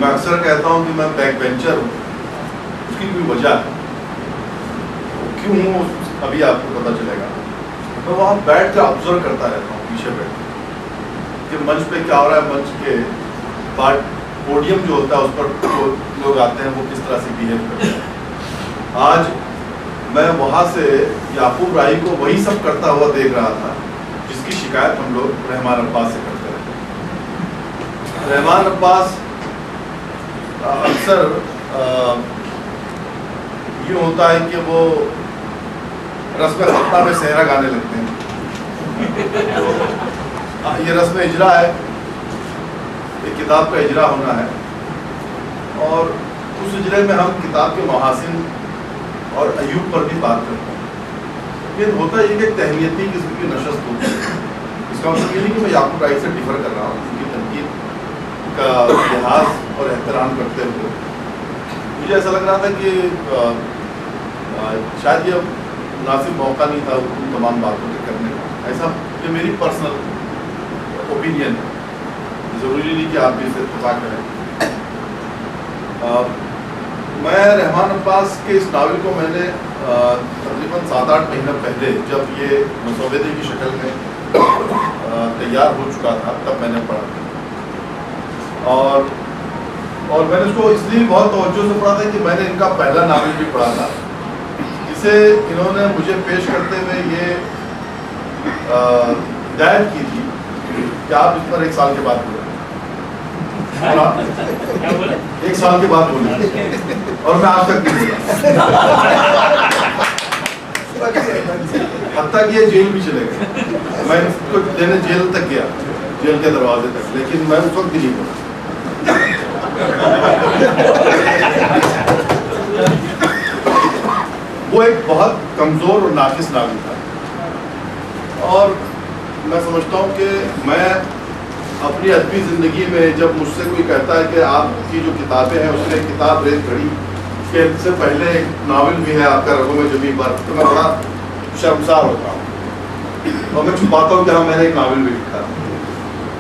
میں اکثر کہتا ہوں کہ میں بیک بینچر ہوں، اس کی کوئی وجہ ہے، کیوں ہوں ابھی آپ کو پتہ چلے گا. میں وہاں بیٹھ کر آبزرو کرتا رہتا ہوں پیچھے بیٹھ کہ منچ پہ کیا ہو رہا ہے، منچ کے بعد پوڈیم جو ہوتا ہے اس پر جو لوگ آتے ہیں وہ کس طرح سے بہیو کرتے ہیں. آج میں وہاں سے یعقوب راہی کو وہی سب کرتا ہوا دیکھ رہا تھا جس کی شکایت ہم لوگ رحمان عباس سے کرتے رہے. رحمان عباس اکثر یہ ہوتا ہے کہ وہ رسم خطہ میں صحرا گانے لگتے ہیں. یہ رسم اجرا ہے، ایک کتاب کا اجرا ہونا ہے، اور اس اجرے میں ہم کتاب کے محاسن اور ایوب پر بھی بات کرتے ہیں. لیکن ہوتا یہ کہ ایک تہنیتی قسم کی نشست ہوتی ہے. اس کا مطلب یہ نہیں کہ میں یعقوب راہی سے ڈفر کر رہا ہوں، ان کی تنقید کا لحاظ اور احترام کرتے ہوئے مجھے ایسا لگ رہا تھا کہ شاید یہ مناسب موقع نہیں تھا ان تمام باتوں کے کرنے کا. ایسا یہ میری پرسنل اوپینین ہے، ضروری نہیں کہ آپ بھی اسے اتفاق کریں. میں رحمان عباس کے اس ناول کو میں نے تقریباً 7-8 مہینہ پہلے جب یہ مسودے کی شکل میں تیار ہو چکا تھا تب میں نے پڑھا، اور میں نے اس کو اس لیے بہت توجہ سے پڑھا تھا کہ میں نے ان کا پہلا ناول بھی پڑھا تھا جسے انہوں نے مجھے پیش کرتے ہوئے یہ ہدایت کی تھی کہ آپ اس پر 1 سال کے بعد بولیں، 1 سال کے بعد بولیں، اور میں آج تک نہیں بولا. حتیٰ کہ یہ جیل بھی چلے گئے، میں اس کو دینے جیل تک گیا، جیل کے دروازے تک، لیکن میں اس وقت بھی نہیں بولا. وہ ایک بہت کمزور اور ناقص ناول تھا، اور میں سمجھتا ہوں کہ میں اپنی ادبی زندگی میں جب مجھ سے کوئی کہتا ہے کہ آپ کی جو کتابیں ہیں اس میں ایک کتاب ریت گھڑی کے سے پہلے ایک ناول بھی ہے آپ کا رگوں میں جمی برف، تو میں بڑا شرمسار ہوتا ہوں اور میں چھپاتا ہوں کہ ہاں میں نے ایک ناول بھی لکھا.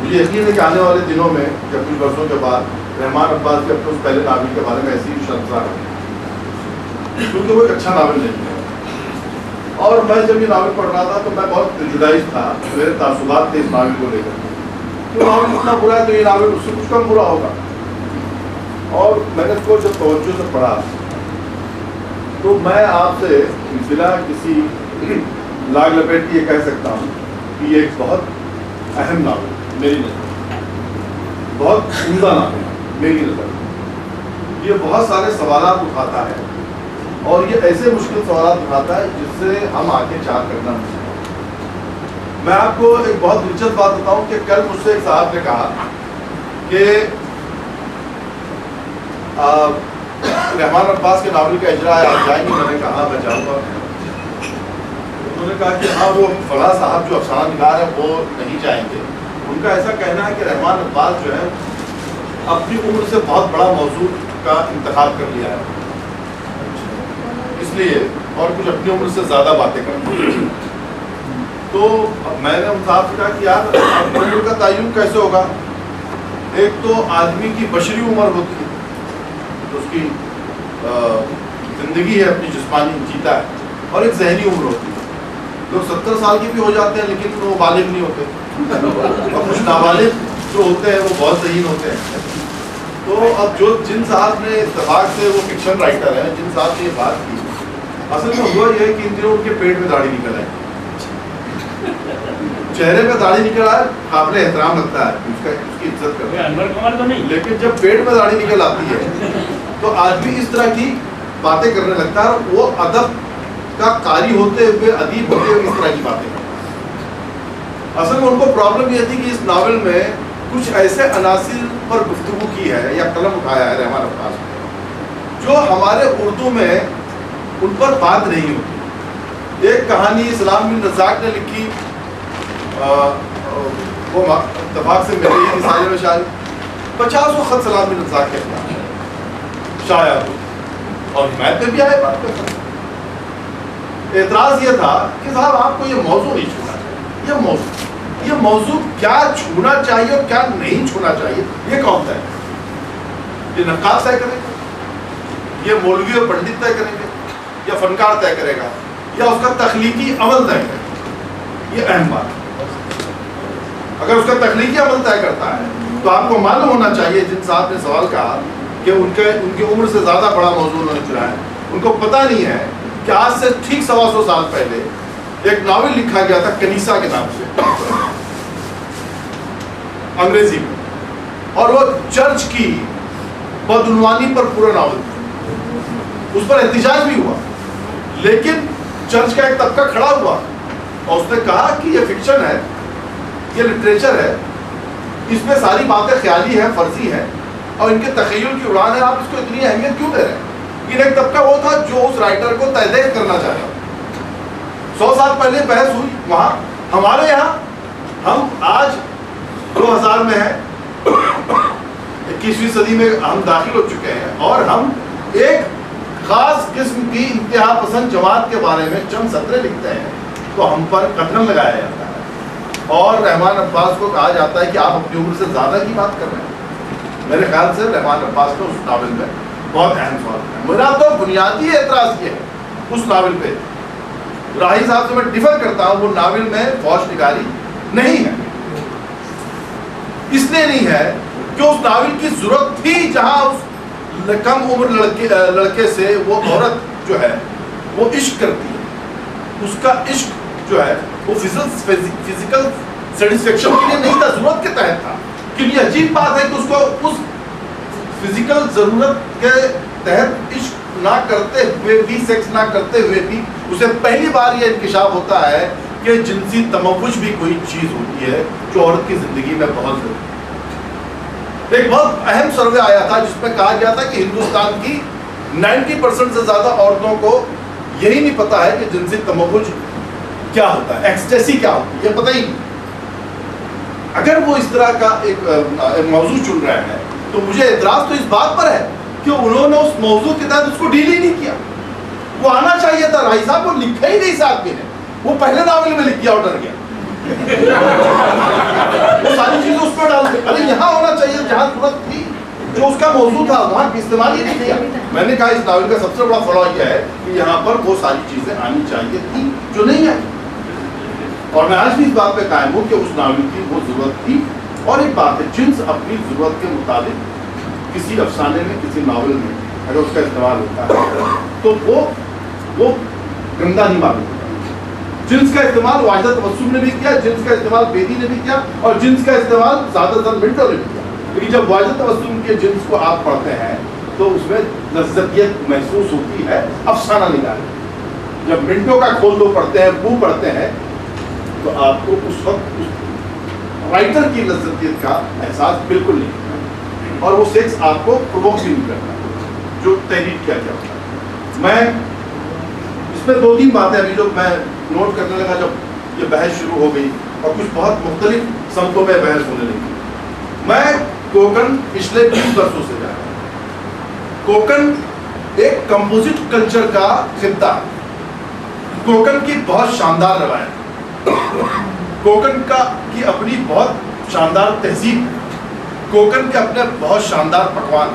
مجھے یقین ہے کہ آنے والے دنوں میں جب کچھ برسوں کے بعد رحمان عباس کے اپنے اس پہلے ناول کے بارے میں ایسی ہی شرمسار ہوگی، کیونکہ وہ ایک اچھا ناول نہیں ہے. اور میں جب یہ ناول پڑھ رہا تھا تو میں بہت پریجوڈائز تھا، میرے تعصبات تھے اس ناول کو لے کر. تو ناول اتنا برا ہے تو یہ ناول اس سے کچھ کم برا ہوگا. اور میں نے اس کو جب توجہ سے پڑھا تو میں آپ سے بلا کسی لاگ لپیٹ کے یہ کہہ سکتا ہوں کہ یہ ایک بہت اہم ناول میری نظر، بہت عمدہ ناول میری نظر. یہ بہت سارے سوالات اٹھاتا ہے، اور یہ ایسے مشکل سوالات اٹھاتا ہے جس سے ہم آگے چار کرنا مشکل ہے. میں آپ کو ایک بہت دلچسپ بات بتاؤں کہ کل مجھ سے ایک صاحب نے کہا کہ رحمان عباس کے ناول کا اجرا ہے، آپ جائیں گے؟ میں نے کہا میں جاؤں گا. انہوں نے کہا کہ ہاں وہ فلاں صاحب جو افسانہ نگار ہے وہ نہیں جائیں گے. ان کا ایسا کہنا ہے کہ رحمان عباس جو ہے اپنی عمر سے بہت بڑا موضوع کا انتخاب کر لیا ہے، اس لیے اور کچھ اپنی عمر سے زیادہ باتیں کرتے ہیں. تو میں نے ان صاحب سے کہا کہ یار اپنی عمر کا تعین کیسے ہوگا؟ ایک تو آدمی کی بشری عمر ہوتی ہے، تو اس کی زندگی ہے اپنی جسمانی جیتا ہے، اور ایک ذہنی عمر ہوتی ہے. لوگ 70 سال کے بھی ہو جاتے ہیں لیکن وہ بالغ نہیں ہوتے، اور کچھ نابالغ جو ہوتے ہیں وہ بہت ذہین ہوتے ہیں. تو اب جن صاحب نے اتفاق سے وہ فکشن رائٹر ہیں، جن صاحب نے یہ بات کی، اصل میں ہوا یہ ہے کہ ان دنوں ان کے پیٹ میں داڑھی نکل آئی، چہرے پہ داڑھی نکل آئے، قابل احترام لگتا ہے، اس کی عزت کرتے ہیں. لیکن جب پیٹ میں داڑھی نکل آتی ہے تو آدمی اس طرح کی باتیں کرنے لگتا ہے، اور وہ ادب کا قاری ہوتے ہوئے، ادیب ہوتے ہوئے اس طرح کی باتیں کرتا ہے. اصل میں ان کو پرابلم یہ تھی کہ اس ناول میں کچھ ایسے عناصر پر گفتگو کی ہے یا قلم اٹھایا ہے رحمان عباس نے جو ہمارے اردو میں ان پر بات نہیں ہوتی. ایک کہانی اسلام بن رزاق نے لکھی، وہ اتفاق سے میرے یہ رسالے میں شاید 50 خط سلام بن رزاق کے خلاف شائع ہوئی، اور میں پہ بھی آئے بات کرتا. اعتراض یہ تھا کہ صاحب آپ کو یہ موضوع نہیں چھونا چاہیے. یہ موضوع کیا چھونا چاہیے اور کیا نہیں چھونا چاہیے یہ کون سا ہے؟ یہ نقاد طے کرے گا, یہ مولوی اور پنڈت طے کریں گے, یا فنکار طے کرے گا, یا اس کا تخلیقی عمل طے کرے گا؟ یہ اہم بات ہے. اگر اس کا تخلیقی عمل طے کرتا ہے تو آپ کو معلوم ہونا چاہیے, جن صاحب نے سوال کہا کہ ان کی عمر سے زیادہ بڑا موضوع انہوں نے چنا ہے, ان کو پتہ نہیں ہے کہ آج سے ٹھیک 125 سال پہلے ایک ناول لکھا گیا تھا کنیسا کے نام سے, انگریزی میں, اور وہ چرچ کی بدعنوانی پر پورا ناول تھا. اس پر احتجاج بھی ہوا, لیکن چرچ کا ایک طبقہ کھڑا ہوا اور اس نے کہا کہ یہ فکشن ہے, یہ لٹریچر ہے, اس میں ساری باتیں خیالی ہیں, فرضی ہیں, اور ان کے تخیل کی اڑان ہے, آپ اس کو اتنی اہمیت کیوں دے رہے ہیں؟ یہ ایک طبقہ وہ تھا جو اس رائٹر کو تحقیق کرنا چاہتا. 100 سال پہلے بحث ہوئی وہاں. ہمارے یہاں ہم آج 2000 میں ہیں, 21ویں صدی میں ہم داخل ہو چکے ہیں, اور ہم ایک خاص قسم کی انتہا پسند جماعت کے بارے میں چند سطریں لکھتے ہیں تو ہم پر قتل لگایا جاتا ہے, اور رحمان عباس کو کہا جاتا ہے کہ آپ اپنی عمر سے زیادہ کی بات کر رہے ہیں. میرے خیال سے رحمان عباس نے اس ناول میں بہت اہم سوال ہے. میرا تو بنیادی اعتراض یہ ہے اس ناول پہ, راہی صاحب سے میں ڈیفر کرتا ہوں, وہ ناول میں فوج نگاری نہیں ہے. اس لیے نہیں ہے کہ اس ناول کی ضرورت تھی, جہاں اس کم عمر لڑکے سے وہ عورت جو ہے وہ عشق کرتی ہے, اس کا عشق جو ہے وہ فزیکل سیٹسفیکشن کے لیے نہیں تھا, ضرورت کے تحت تھا. کیونکہ یہ عجیب بات ہے کہ اس کو اس فزیکل ضرورت کے تحت عشق نہ کرتے ہوئے بھی, سیکس نہ کرتے ہوئے بھی, اسے پہلی بار یہ انکشاف ہوتا ہے کہ جنسی تموج بھی کوئی چیز ہوتی ہے جو عورت کی زندگی میں بہت ضروری ہے. ایک بہت اہم سروے آیا تھا جس میں کہا گیا تھا کہ ہندوستان کی 90% سے زیادہ عورتوں کو یہی نہیں پتا ہے کہ جنسی تموج کیا ہوتا ہے, ایکسٹیسی کیا ہوتی ہے, یہ پتہ ہی نہیں. اگر وہ اس طرح کا ایک موضوع چن رہے ہیں تو مجھے اعتراض تو اس بات پر ہے کہ انہوں نے اس موضوع کے تحت اس کو ڈیل ہی نہیں کیا. وہ آنا چاہیے تھا, راہی صاحب, وہ لکھا ہی نہیں اس آدمی نے, وہ پہلے ناول میں لکھ گیا اور ڈر گیا. وہ ساری چیزیں اس پر ڈال دی. ارے یہاں ہونا چاہیے جہاں ضرورت تھی, جو اس کا موضوع تھا وہاں استعمال ہی نہیں کیا. میں نے کہا اس ناول کا سب سے بڑا فلاح یہ ہے کہ یہاں پر وہ ساری چیزیں آنی چاہیے تھی جو نہیں آئی, اور میں آج بھی اس بات پہ قائم ہوں کہ اس ناول کی وہ ضرورت تھی. اور ایک بات ہے, جنس اپنی ضرورت کے مطابق کسی افسانے میں, کسی ناول میں اگر اس کا استعمال ہوتا ہے تو وہ گندا نہیں معلوم ہوتا. جنس کا استعمال واجدہ تبسم نے بھی کیا, جنس کا استعمال بیدی نے بھی کیا, اور جنس کا استعمال زیادہ تر منٹو نے بھی کیا. لیکن جب واجدہ تبسم کے جنس کو آپ پڑھتے ہیں تو اس میں لذتیت محسوس ہوتی ہے افسانہ نگار. جب منٹو کا کھول دو پڑھتے ہیں, بو پڑھتے ہیں, تو آپ کو اس وقت رائٹر کی لذتیت کا احساس بالکل نہیں ہوتا, اور وہ سیکس آپ کو پرووک بھی نہیں کرتا جو تحریر کیا گیا ہوتا ہے. میں اس میں 2-3 باتیں ابھی جو میں نوٹ کرنے لگا جب یہ بحث شروع ہو گئی, اور کچھ بہت مختلف سمتوں میں بحث ہونے لگی. میں کوکن پچھلے 20 برسوں سے جا رہا ہوں. کوکن ایک کمپوزٹ کلچر کا خطہ. کوکن کی بہت شاندار روایت, کوکن کی اپنی بہت شاندار تہذیب, کوکن کے اپنے بہت شاندار پکوان.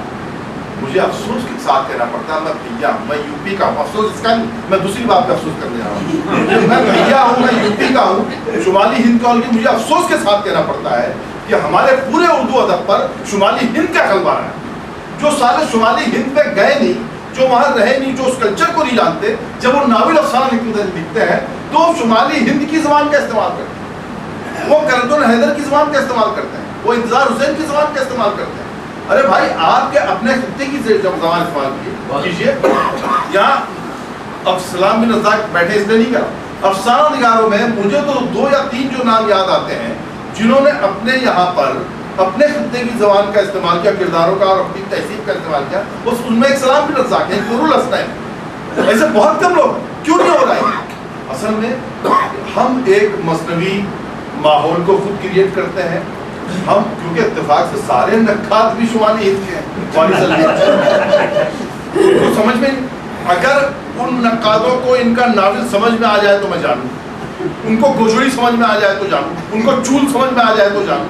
مجھے افسوس کے ساتھ کہنا پڑتا ہے, میں بھیا ہوں, میں یو پی کا ہوں. افسوس اس کا نہیں, میں دوسری بات کا افسوس کرنے جا رہا ہوں. میں بھیا ہوں, میں یو پی کا ہوں, شمالی ہند کا, مجھے افسوس کے ساتھ کہنا پڑتا ہے کہ ہمارے پورے اردو ادب پر شمالی ہند کا غلبہ ہے. جو سارے شمالی ہند پہ گئے نہیں, جو وہاں رہے نہیں, جو اس کلچر کو نہیں جانتے, جب وہ ناول افسانہ لکھتے ہیں تو شمالی ہند کی زبان کا استعمال کرتے ہیں, وہ کردن حیدر کی زبان کا استعمال کرتے ہیں, وہ انتظار حسین کی زبان کا استعمال کرتے ہیں. ارے بھائی, آپ کے اپنے خطے کی زبان استعمال کیجیے. یہاں اب سلام بن رزاق بیٹھے اس لیے نہیں کرا. افسانہ نگاروں میں مجھے تو 2 یا 3 جو نام یاد آتے ہیں جنہوں نے اپنے یہاں پر اپنے خطے کی زبان کا استعمال کیا, کرداروں کا اور اپنی تہذیب کا استعمال کیا. ان میں ایک سلام بن رزاق ہے, ایک نور الحسن. ایسے بہت کم لوگ, کیوں نہیں ہو رہا ہے؟ اصل میں ہم ایک مصنوعی ماحول کو خود کریٹ کرتے ہیں. ہم کیونکہ اتفاق سے سارے نقاد بھی شمالی ہند کے ہیں, تو سمجھ میں اگر ان نقادوں کو ان کا ناول سمجھ میں آ جائے تو میں جانوں, ان کو گوجری سمجھ میں آ جائے تو جانوں, ان کو چول سمجھ میں آ جائے تو جانوں,